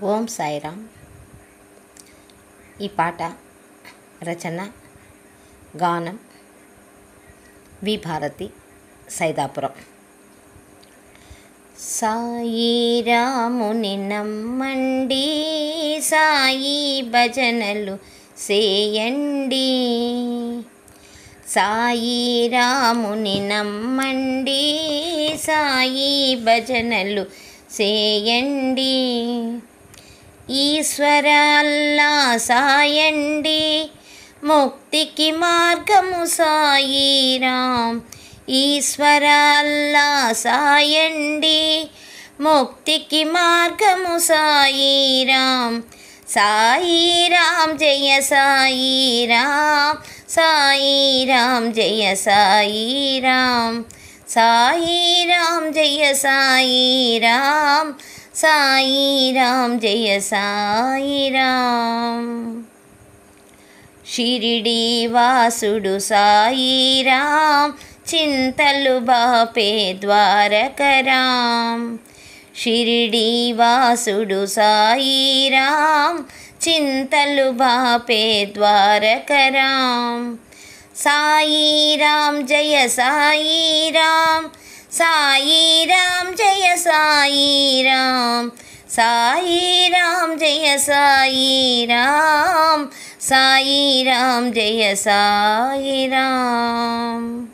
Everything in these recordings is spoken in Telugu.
ఓం సాయిరామ్. ఈ పాట రచన గానం వి భారతి, సైదాపురం. సాయి రాముని నమ్మండి, సాయి భజనలు సేయండి. సాయి రాముని నమ్మండి, సాయి భజనలు సేయండి. ఈశ్వర అల్లా సాయండి, ముక్తికి మార్గము సాయిరాం. ఈశ్వర అల్లా సాయండి, ముక్తికి మార్గము సాయిరాం. సాయిరాం జయ సాయిరాం, సాయిరాం జయ సాయిరాం. సాయిరాం జయ సాయిరాం, సాయిరాం జయ సాయిరాం. షిరిడి వాసుడు సాయిరాం, చింతలు బాపే ద్వారకరాం. షిరిడి వాసుడు సాయిరాం, చింతలు బాపే ద్వారకరాం. సాయిరాం జయ సాయిరాం, సాయిరాం జయ సాయిరాం. సాయిరాం జయ సాయిరాం, సాయిరాం జయ సాయిరాం.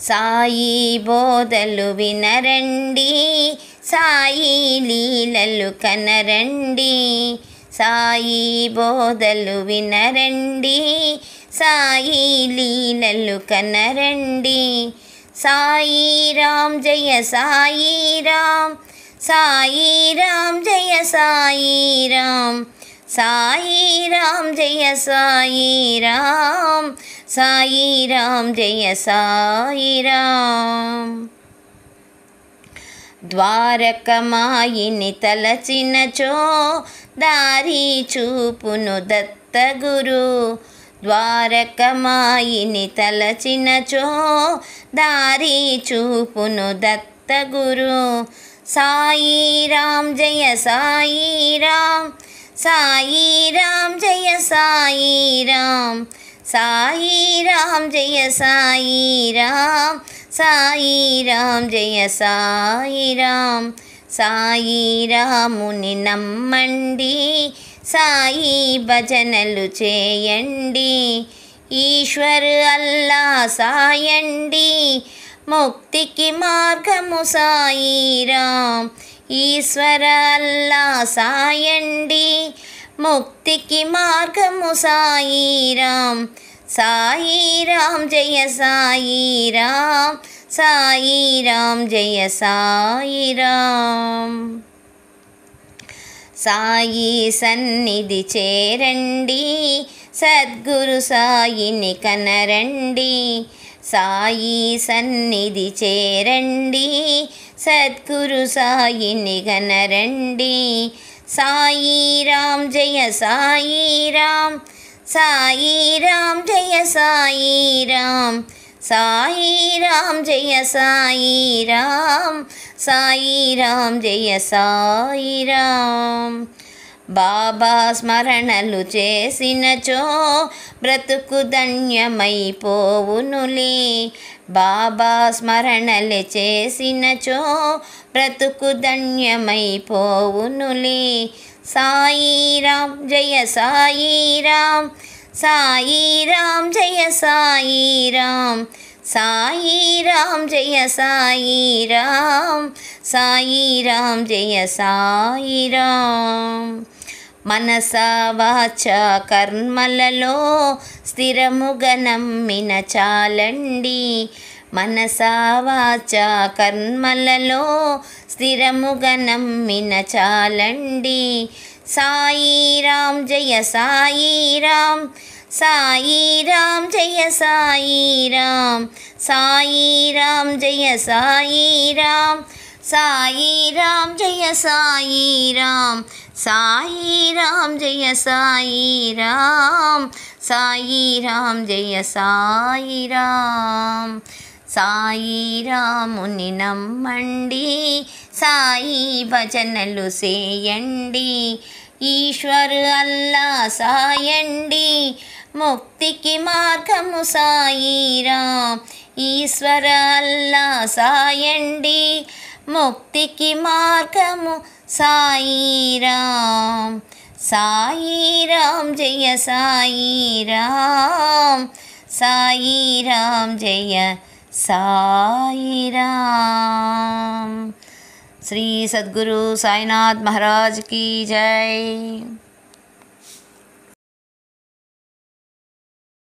సాయి బోధలు వినరండి, సాయి లీలలు కనరండి. సాయి బోధలు వినరండి, సాయి లీలలు కనరండి. సాయిరాం జయ సాయిరాం, సాయిరాం జయ సాయిరాం. సాయిరాం జయ సాయిరాం, సాయిరాం జయ సాయిరాం. ద్వారకమాయిని తలచినచో దారి చూపును దత్తగురు. ద్వారకమాయిని తలచినచో దారి చూపును దత్తగురు. సాయిరాం జయ సాయిరాం, సాయిరాం జయ సాయిరాం. సాయిరాం జయ సాయిరాం, సాయిరాం జయ సాయిరాం. సాయిరాముని నమ్మండి, సాయి భజనలు చేయండి. ఈశ్వర్ అల్లా సాయండి, ముక్తికి మార్గము సాయిరాం. ఈశ్వర అల్లా సాయండి, ముక్తికి మార్గము సాయిరాం. సాయిరాం జయ సాయిరాం, సాయిరాం జయ సాయిరాం. సాయి సన్నిధి చేరండి, సద్గురు సాయిని కనరండి. సాయి సన్నిధి చేరండి, సద్గురు సాయిని కనరండి. సాయిరాం జయ సాయిరాం, సాయిరాం జయ సాయిరాం. సాయిరాం జయ సాయిరాం, సాయిరాం జయ సాయిరాం. బాబా స్మరణలు చేసినచో బ్రతుకు ధన్యమైపోవునులే. బాబా స్మరణలు చేసినచో బ్రతుకు ధన్యమైపోవునులే. సాయిరాం జయ సాయిరాం, సాయిరాం జయ సాయిరాం. సాయిరాం జయ సాయిరాం, సాయిరాం జయ సాయిరాం. మనసా వాచా కర్మలలో స్థిరముగా నమ్మిన చాలండి. మనసా వాచా కర్మలలో స్థిరముగా నమ్మిన చాలండి. సాయిరాం జయ సాయిరాం, సాయిరాం జయ సాయిరాం. సాయిరాం జయ సాయిరాం, సాయిరాం జయ సాయిరాం. సాయిరాం జయ సాయిరాం, సాయిరాం జయ సాయిరాం. సాయి రాముని నమ్మండి, సాయి భజనలు చేయండి, ఈశ్వర్ అల్లా సాయండి, ముక్తికి మార్గము సాయిరాం. ఈశ్వర అల్లా సాయండి, ముక్తికి మార్గము సాయిరాం. సాయిరాం జయ సాయిరాం, సాయిరాం జయ సాయిరాం. శ్రీ సద్గురు సాయినాథ్ महाराज की जय.